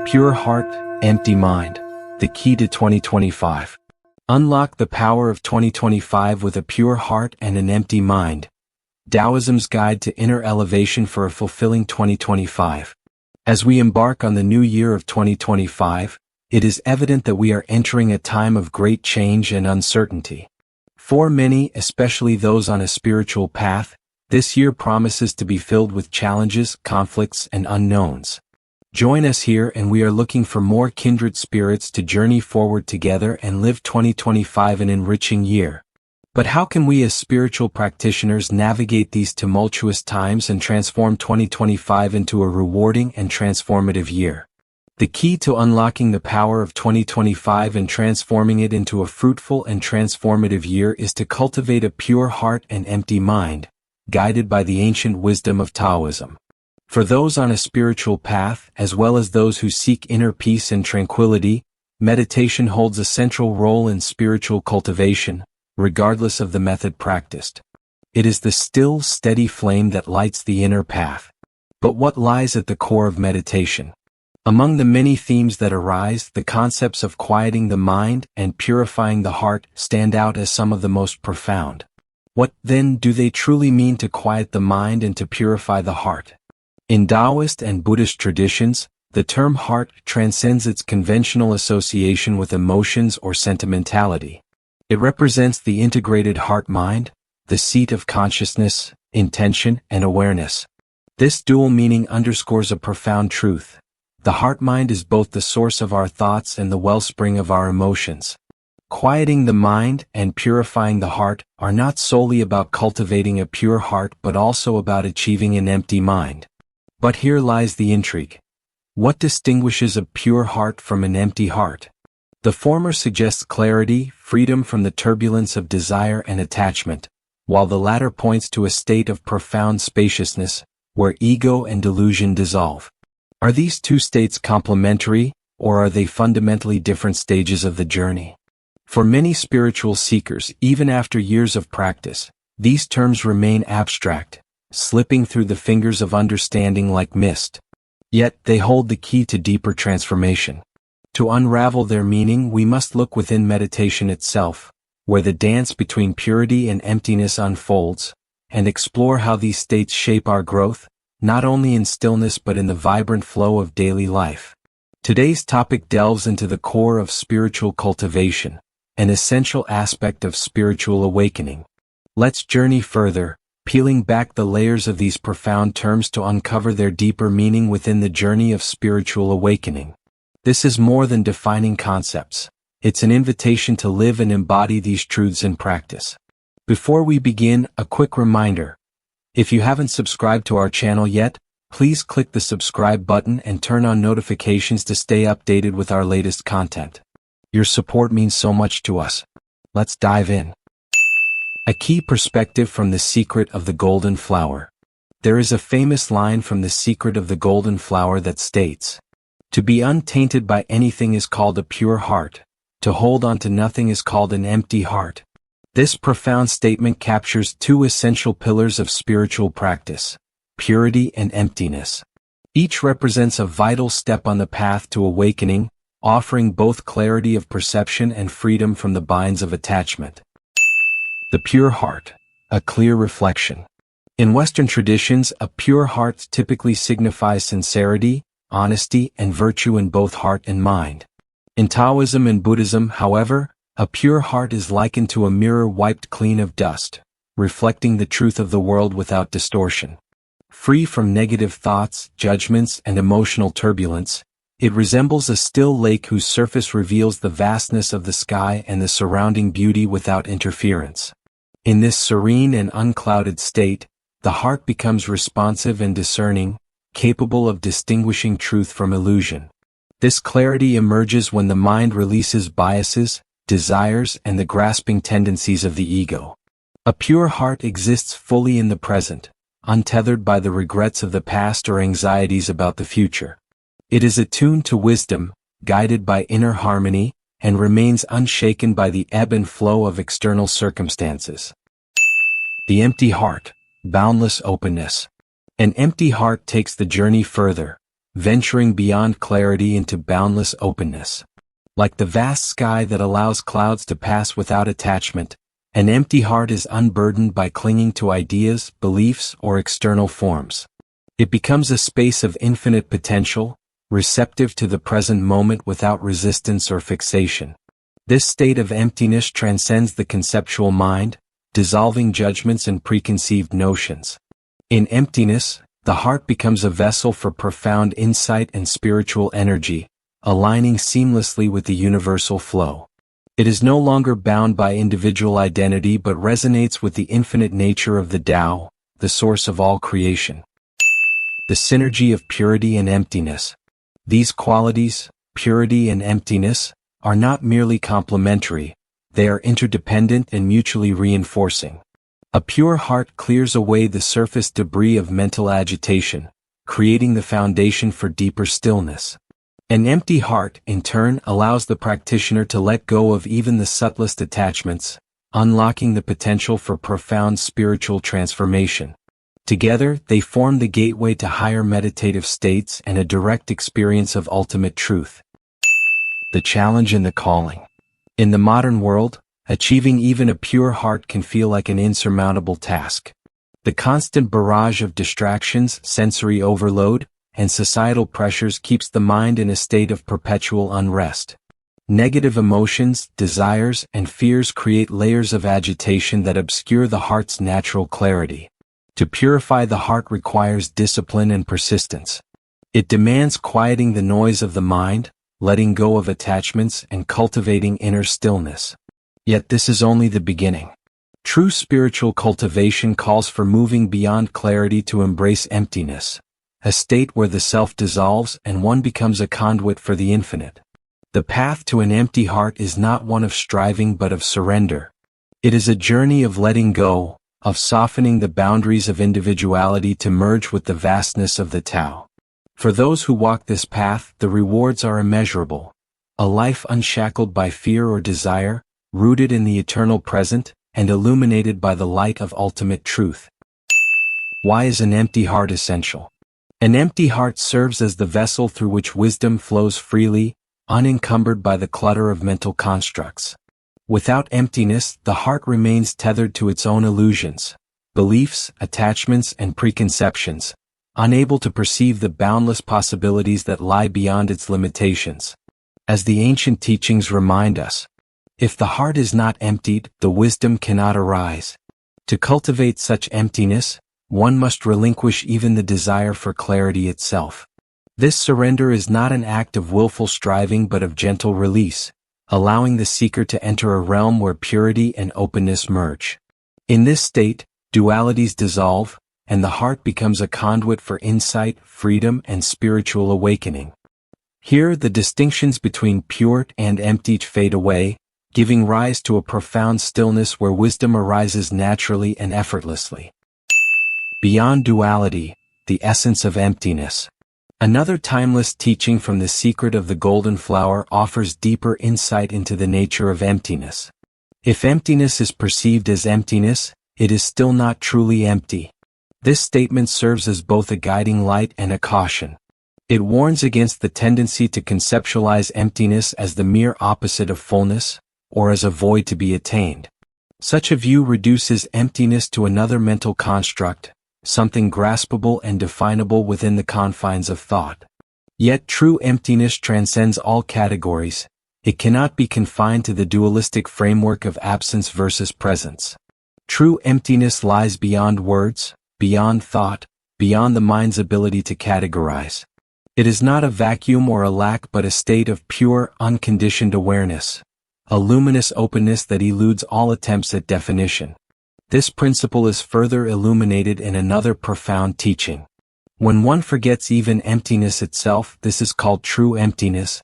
Pure heart, empty mind. The key to 2025. Unlock the power of 2025 with a pure heart and an empty mind. Taoism's guide to inner elevation for a fulfilling 2025. As we embark on the new year of 2025, it is evident that we are entering a time of great change and uncertainty. For many, especially those on a spiritual path, this year promises to be filled with challenges, conflicts, and unknowns. Join us here, and we are looking for more kindred spirits to journey forward together and live 2025 an enriching year. But how can we as spiritual practitioners navigate these tumultuous times and transform 2025 into a rewarding and transformative year? The key to unlocking the power of 2025 and transforming it into a fruitful and transformative year is to cultivate a pure heart and empty mind, guided by the ancient wisdom of Taoism. For those on a spiritual path, as well as those who seek inner peace and tranquility, meditation holds a central role in spiritual cultivation, regardless of the method practiced. It is the still, steady flame that lights the inner path. But what lies at the core of meditation? Among the many themes that arise, the concepts of quieting the mind and purifying the heart stand out as some of the most profound. What, then, do they truly mean to quiet the mind and to purify the heart? In Taoist and Buddhist traditions, the term heart transcends its conventional association with emotions or sentimentality. It represents the integrated heart-mind, the seat of consciousness, intention, and awareness. This dual meaning underscores a profound truth. The heart-mind is both the source of our thoughts and the wellspring of our emotions. Quieting the mind and purifying the heart are not solely about cultivating a pure heart but also about achieving an empty mind. But here lies the intrigue. What distinguishes a pure heart from an empty heart? The former suggests clarity, freedom from the turbulence of desire and attachment, while the latter points to a state of profound spaciousness, where ego and delusion dissolve. Are these two states complementary, or are they fundamentally different stages of the journey? For many spiritual seekers, even after years of practice, these terms remain abstract, slipping through the fingers of understanding like mist. Yet they hold the key to deeper transformation. To unravel their meaning, we must look within meditation itself, where the dance between purity and emptiness unfolds, and explore how these states shape our growth, not only in stillness but in the vibrant flow of daily life. Today's topic delves into the core of spiritual cultivation, an essential aspect of spiritual awakening. Let's journey further, peeling back the layers of these profound terms to uncover their deeper meaning within the journey of spiritual awakening. This is more than defining concepts. It's an invitation to live and embody these truths in practice. Before we begin, a quick reminder. If you haven't subscribed to our channel yet, please click the subscribe button and turn on notifications to stay updated with our latest content. Your support means so much to us. Let's dive in. A key perspective from The Secret of the Golden Flower. There is a famous line from The Secret of the Golden Flower that states, "To be untainted by anything is called a pure heart. To hold on to nothing is called an empty heart." This profound statement captures two essential pillars of spiritual practice, purity and emptiness. Each represents a vital step on the path to awakening, offering both clarity of perception and freedom from the binds of attachment. The pure heart, a clear reflection. In Western traditions, a pure heart typically signifies sincerity, honesty, and virtue in both heart and mind. In Taoism and Buddhism, however, a pure heart is likened to a mirror wiped clean of dust, reflecting the truth of the world without distortion. Free from negative thoughts, judgments, and emotional turbulence, it resembles a still lake whose surface reveals the vastness of the sky and the surrounding beauty without interference. In this serene and unclouded state, the heart becomes responsive and discerning, capable of distinguishing truth from illusion. This clarity emerges when the mind releases biases, desires, and the grasping tendencies of the ego. A pure heart exists fully in the present, untethered by the regrets of the past or anxieties about the future. It is attuned to wisdom, guided by inner harmony, and remains unshaken by the ebb and flow of external circumstances. The empty heart, boundless openness. An empty heart takes the journey further, venturing beyond clarity into boundless openness. Like the vast sky that allows clouds to pass without attachment, an empty heart is unburdened by clinging to ideas, beliefs, or external forms. It becomes a space of infinite potential, receptive to the present moment without resistance or fixation. This state of emptiness transcends the conceptual mind, dissolving judgments and preconceived notions. In emptiness, the heart becomes a vessel for profound insight and spiritual energy, aligning seamlessly with the universal flow. It is no longer bound by individual identity but resonates with the infinite nature of the Tao, the source of all creation. The synergy of purity and emptiness. These qualities, purity and emptiness, are not merely complementary, they are interdependent and mutually reinforcing. A pure heart clears away the surface debris of mental agitation, creating the foundation for deeper stillness. An empty heart, in turn, allows the practitioner to let go of even the subtlest attachments, unlocking the potential for profound spiritual transformation. Together, they form the gateway to higher meditative states and a direct experience of ultimate truth. The challenge and the calling. In the modern world, achieving even a pure heart can feel like an insurmountable task. The constant barrage of distractions, sensory overload, and societal pressures keeps the mind in a state of perpetual unrest. Negative emotions, desires, and fears create layers of agitation that obscure the heart's natural clarity. To purify the heart requires discipline and persistence. It demands quieting the noise of the mind, letting go of attachments, and cultivating inner stillness. Yet this is only the beginning. True spiritual cultivation calls for moving beyond clarity to embrace emptiness, a state where the self dissolves and one becomes a conduit for the infinite. The path to an empty heart is not one of striving but of surrender. It is a journey of letting go, of softening the boundaries of individuality to merge with the vastness of the Tao. For those who walk this path, the rewards are immeasurable. A life unshackled by fear or desire, rooted in the eternal present, and illuminated by the light of ultimate truth. Why is an empty heart essential? An empty heart serves as the vessel through which wisdom flows freely, unencumbered by the clutter of mental constructs. Without emptiness, the heart remains tethered to its own illusions, beliefs, attachments, and preconceptions, unable to perceive the boundless possibilities that lie beyond its limitations. As the ancient teachings remind us, if the heart is not emptied, the wisdom cannot arise. To cultivate such emptiness, one must relinquish even the desire for clarity itself. This surrender is not an act of willful striving but of gentle release, allowing the seeker to enter a realm where purity and openness merge. In this state, dualities dissolve, and the heart becomes a conduit for insight, freedom, and spiritual awakening. Here, the distinctions between pure and empty fade away, giving rise to a profound stillness where wisdom arises naturally and effortlessly. Beyond duality, the essence of emptiness. Another timeless teaching from The Secret of the Golden Flower offers deeper insight into the nature of emptiness. If emptiness is perceived as emptiness, it is still not truly empty. This statement serves as both a guiding light and a caution. It warns against the tendency to conceptualize emptiness as the mere opposite of fullness, or as a void to be attained. Such a view reduces emptiness to another mental construct, something graspable and definable within the confines of thought. Yet true emptiness transcends all categories. It cannot be confined to the dualistic framework of absence versus presence. True emptiness lies beyond words, beyond thought, beyond the mind's ability to categorize. It is not a vacuum or a lack but a state of pure, unconditioned awareness, a luminous openness that eludes all attempts at definition. This principle is further illuminated in another profound teaching. When one forgets even emptiness itself, this is called true emptiness.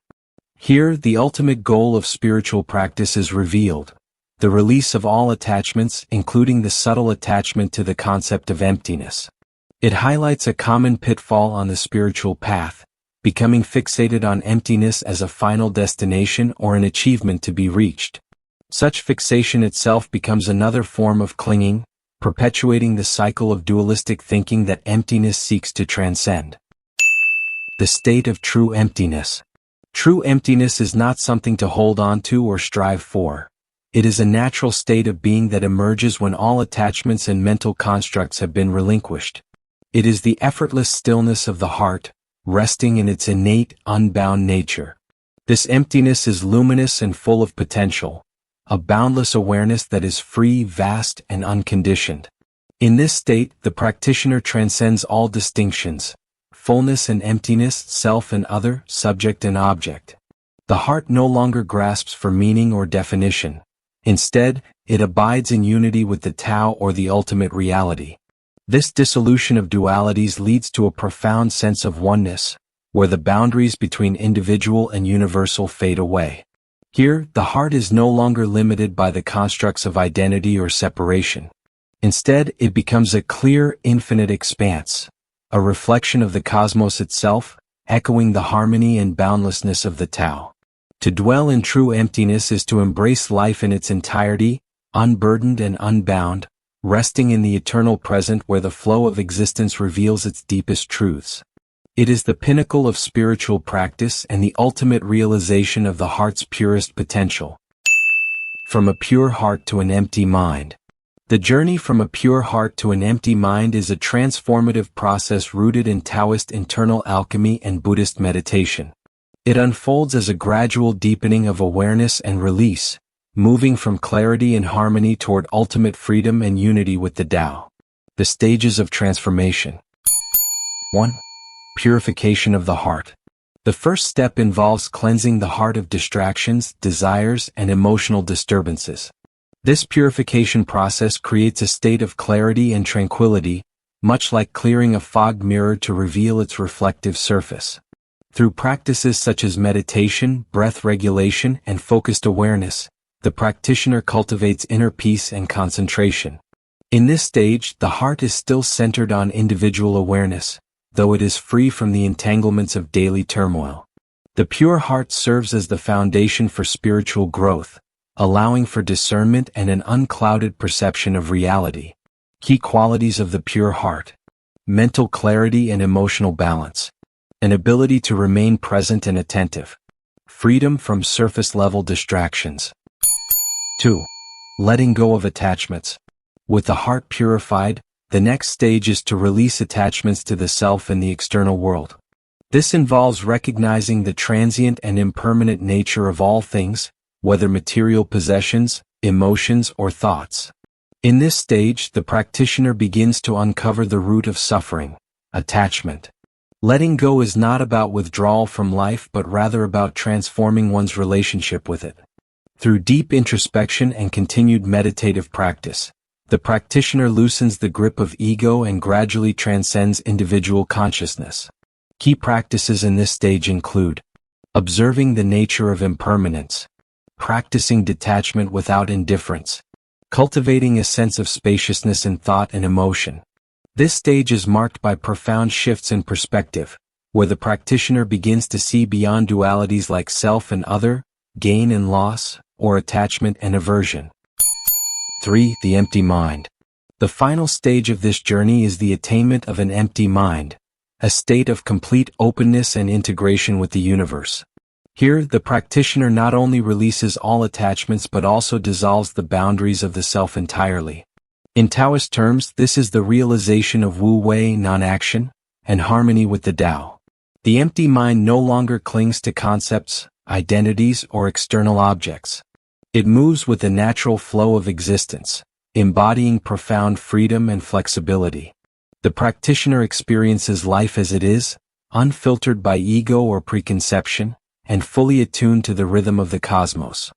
Here, the ultimate goal of spiritual practice is revealed: the release of all attachments, including the subtle attachment to the concept of emptiness. It highlights a common pitfall on the spiritual path, becoming fixated on emptiness as a final destination or an achievement to be reached. Such fixation itself becomes another form of clinging, perpetuating the cycle of dualistic thinking that emptiness seeks to transcend. the state of true emptiness. True emptiness is not something to hold on to or strive for. It is a natural state of being that emerges when all attachments and mental constructs have been relinquished. It is the effortless stillness of the heart, resting in its innate, unbound nature. This emptiness is luminous and full of potential, a boundless awareness that is free, vast, and unconditioned. In this state, the practitioner transcends all distinctions, fullness and emptiness, self and other, subject and object. The heart no longer grasps for meaning or definition. Instead, it abides in unity with the Tao or the ultimate reality. This dissolution of dualities leads to a profound sense of oneness, where the boundaries between individual and universal fade away. Here, the heart is no longer limited by the constructs of identity or separation. Instead, it becomes a clear, infinite expanse, a reflection of the cosmos itself, echoing the harmony and boundlessness of the Tao. To dwell in true emptiness is to embrace life in its entirety, unburdened and unbound, resting in the eternal present where the flow of existence reveals its deepest truths. It is the pinnacle of spiritual practice and the ultimate realization of the heart's purest potential. From a pure heart to an empty mind. The journey from a pure heart to an empty mind is a transformative process rooted in Taoist internal alchemy and Buddhist meditation. It unfolds as a gradual deepening of awareness and release, moving from clarity and harmony toward ultimate freedom and unity with the Tao. The stages of transformation. 1. Purification of the heart. The first step involves cleansing the heart of distractions, desires, and emotional disturbances. This purification process creates a state of clarity and tranquility, much like clearing a fogged mirror to reveal its reflective surface. Through practices such as meditation, breath regulation, and focused awareness, the practitioner cultivates inner peace and concentration. In this stage, the heart is still centered on individual awareness, though it is free from the entanglements of daily turmoil. The pure heart serves as the foundation for spiritual growth, allowing for discernment and an unclouded perception of reality. Key qualities of the pure heart: mental clarity and emotional balance, an ability to remain present and attentive, freedom from surface-level distractions. 2. Letting go of attachments. With the heart purified, the next stage is to release attachments to the self and the external world. This involves recognizing the transient and impermanent nature of all things, whether material possessions, emotions, or thoughts. In this stage, the practitioner begins to uncover the root of suffering: attachment. Letting go is not about withdrawal from life but rather about transforming one's relationship with it. Through deep introspection and continued meditative practice, the practitioner loosens the grip of ego and gradually transcends individual consciousness. Key practices in this stage include observing the nature of impermanence, practicing detachment without indifference, cultivating a sense of spaciousness in thought and emotion. This stage is marked by profound shifts in perspective, where the practitioner begins to see beyond dualities like self and other, gain and loss, or attachment and aversion. 3. The empty mind. The final stage of this journey is the attainment of an empty mind, a state of complete openness and integration with the universe. Here, the practitioner not only releases all attachments but also dissolves the boundaries of the self entirely. In Taoist terms, this is the realization of wu-wei, non-action, and harmony with the Tao. The empty mind no longer clings to concepts, identities, or external objects. It moves with the natural flow of existence, embodying profound freedom and flexibility. The practitioner experiences life as it is, unfiltered by ego or preconception, and fully attuned to the rhythm of the cosmos.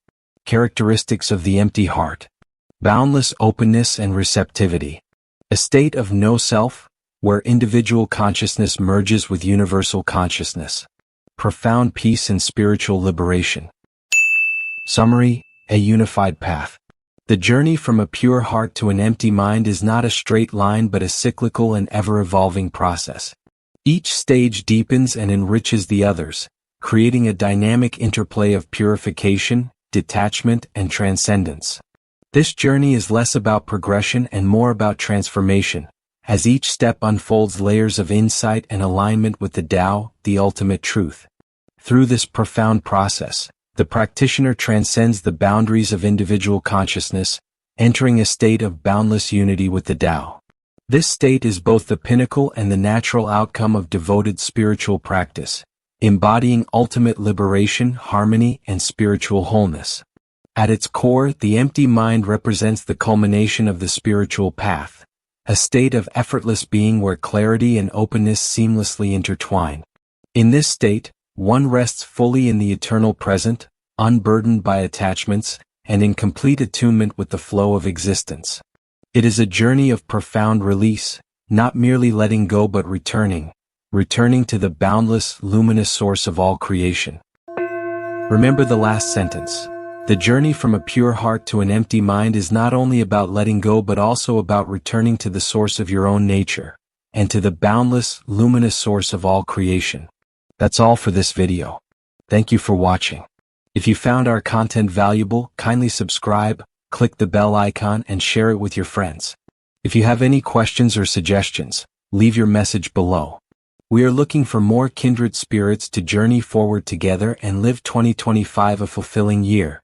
Characteristics of the empty heart: boundless openness and receptivity, a state of no self, where individual consciousness merges with universal consciousness, profound peace and spiritual liberation. Summary: a unified path. The journey from a pure heart to an empty mind is not a straight line but a cyclical and ever-evolving process. Each stage deepens and enriches the others, creating a dynamic interplay of purification, detachment, and transcendence. This journey is less about progression and more about transformation, as each step unfolds layers of insight and alignment with the Tao, the ultimate truth. Through this profound process, the practitioner transcends the boundaries of individual consciousness, entering a state of boundless unity with the Tao. This state is both the pinnacle and the natural outcome of devoted spiritual practice, embodying ultimate liberation, harmony, and spiritual wholeness. At its core, the empty mind represents the culmination of the spiritual path, a state of effortless being where clarity and openness seamlessly intertwine. In this state, one rests fully in the eternal present, unburdened by attachments, and in complete attunement with the flow of existence. It is a journey of profound release, not merely letting go but returning to the boundless, luminous source of all creation. Remember the last sentence. The journey from a pure heart to an empty mind is not only about letting go but also about returning to the source of your own nature, and to the boundless, luminous source of all creation. That's all for this video. Thank you for watching. If you found our content valuable, kindly subscribe, click the bell icon and share it with your friends. If you have any questions or suggestions, leave your message below. We are looking for more kindred spirits to journey forward together and live 2025 a fulfilling year.